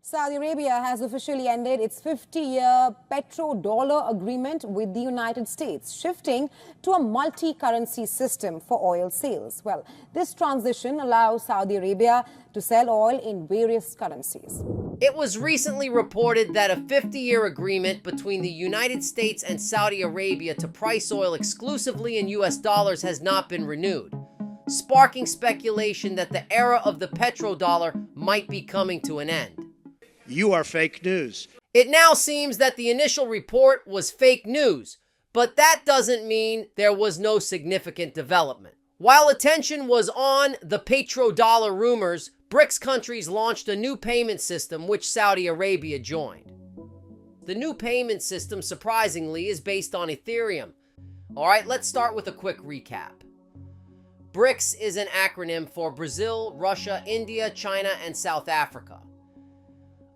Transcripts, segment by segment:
Saudi Arabia has officially ended its 50-year petrodollar agreement with the United States, shifting to a multi-currency system for oil sales. Well, this transition allows Saudi Arabia to sell oil in various currencies. It was recently reported that a 50-year agreement between the United States and Saudi Arabia to price oil exclusively in US dollars has not been renewed, sparking speculation that the era of the petrodollar might be coming to an end. You are fake news. It now seems that the initial report was fake news, but that doesn't mean there was no significant development. While attention was on the petrodollar rumors, BRICS countries launched a new payment system which Saudi Arabia joined. The new payment system, surprisingly, is based on Ethereum. All right, let's start with a quick recap. BRICS is an acronym for Brazil, Russia, India, China, and South Africa.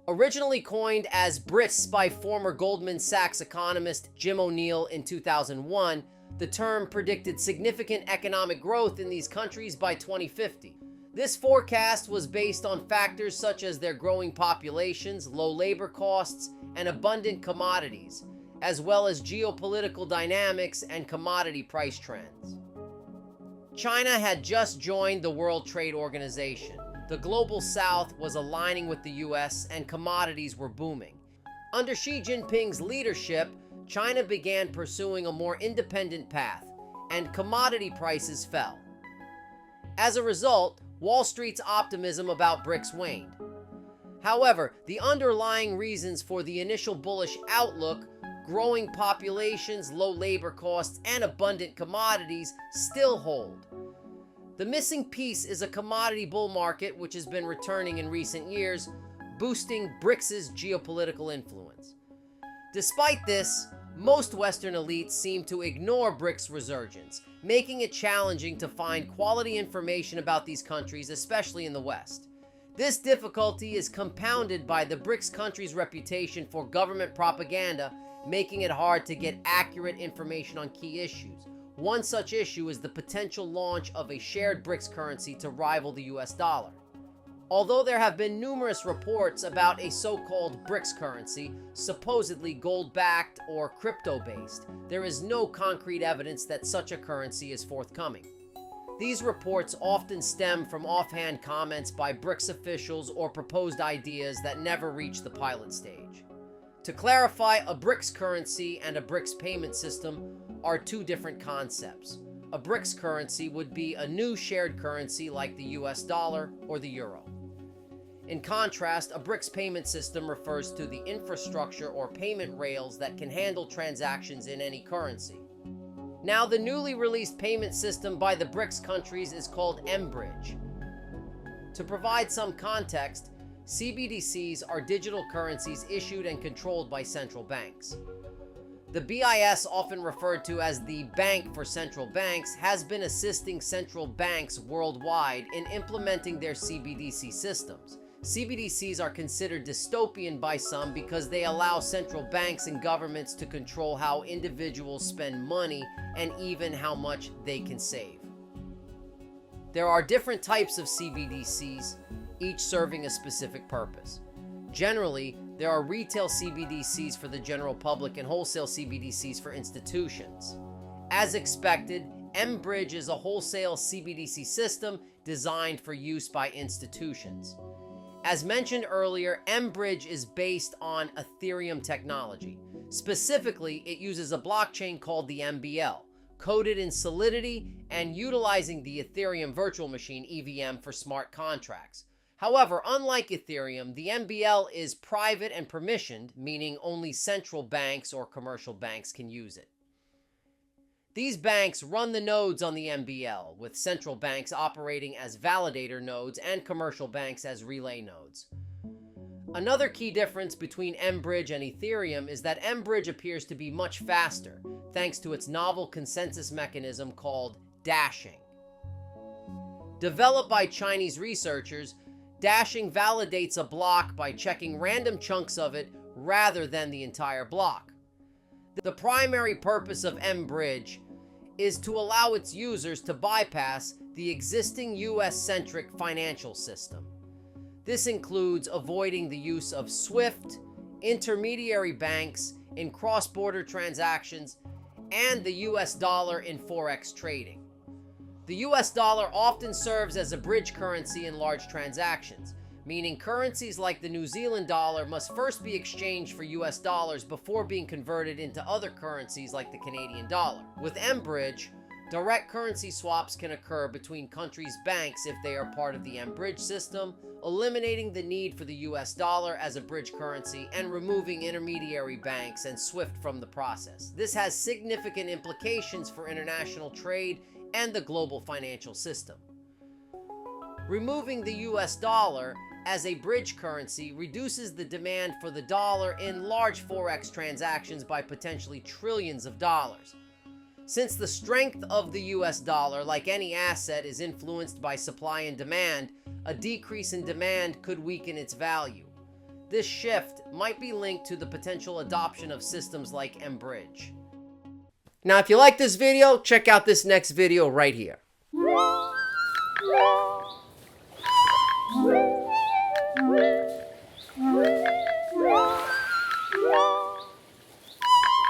Originally coined as BRICS by former Goldman Sachs economist Jim O'Neill in 2001, the term predicted significant economic growth in these countries by 2050. This forecast was based on factors such as their growing populations, low labor costs, and abundant commodities, as well as geopolitical dynamics and commodity price trends. China had just joined the World Trade Organization. The global south was aligning with the US and commodities were booming. Under Xi Jinping's leadership, China began pursuing a more independent path, and commodity prices fell. As a result, Wall Street's optimism about BRICS waned. However, the underlying reasons for the initial bullish outlook, growing populations, low labor costs, and abundant commodities, still hold. The missing piece is a commodity bull market which has been returning in recent years, boosting BRICS' geopolitical influence. Despite this, most Western elites seem to ignore BRICS' resurgence, making it challenging to find quality information about these countries, especially in the West. This difficulty is compounded by the BRICS countries' reputation for government propaganda, making it hard to get accurate information on key issues. One such issue is the potential launch of a shared BRICS currency to rival the US dollar. Although there have been numerous reports about a so-called BRICS currency, supposedly gold-backed or crypto-based, there is no concrete evidence that such a currency is forthcoming. These reports often stem from offhand comments by BRICS officials or proposed ideas that never reach the pilot stage. To clarify, a BRICS currency and a BRICS payment system are two different concepts. A BRICS currency would be a new shared currency like the US dollar or the euro. In contrast, a BRICS payment system refers to the infrastructure or payment rails that can handle transactions in any currency. Now, the newly released payment system by the BRICS countries is called mBridge. To provide some context, CBDCs are digital currencies issued and controlled by central banks. The BIS, often referred to as the Bank for Central Banks, has been assisting central banks worldwide in implementing their CBDC systems. CBDCs are considered dystopian by some because they allow central banks and governments to control how individuals spend money and even how much they can save. There are different types of CBDCs, each serving a specific purpose. Generally, there are retail CBDCs for the general public and wholesale CBDCs for institutions. As expected, mBridge is a wholesale CBDC system designed for use by institutions. As mentioned earlier, mBridge is based on Ethereum technology. Specifically, it uses a blockchain called the MBL, coded in Solidity and utilizing the Ethereum virtual machine EVM for smart contracts. However, unlike Ethereum, the MBL is private and permissioned, meaning only central banks or commercial banks can use it. These banks run the nodes on the MBL, with central banks operating as validator nodes and commercial banks as relay nodes. Another key difference between mBridge and Ethereum is that mBridge appears to be much faster, thanks to its novel consensus mechanism called dashing. Developed by Chinese researchers, dashing validates a block by checking random chunks of it rather than the entire block. The primary purpose of mBridge is to allow its users to bypass the existing US-centric financial system. This includes avoiding the use of SWIFT, intermediary banks in cross-border transactions, and the US dollar in forex trading. The US dollar often serves as a bridge currency in large transactions, meaning currencies like the New Zealand dollar must first be exchanged for US dollars before being converted into other currencies like the Canadian dollar. With mBridge, direct currency swaps can occur between countries' banks if they are part of the mBridge system, eliminating the need for the US dollar as a bridge currency and removing intermediary banks and SWIFT from the process. This has significant implications for international trade and the global financial system. Removing the US dollar as a bridge currency reduces the demand for the dollar in large forex transactions by potentially trillions of dollars. Since the strength of the US dollar, like any asset, is influenced by supply and demand, a decrease in demand could weaken its value. This shift might be linked to the potential adoption of systems like mBridge. Now, if you like this video, check out this next video right here. Woo!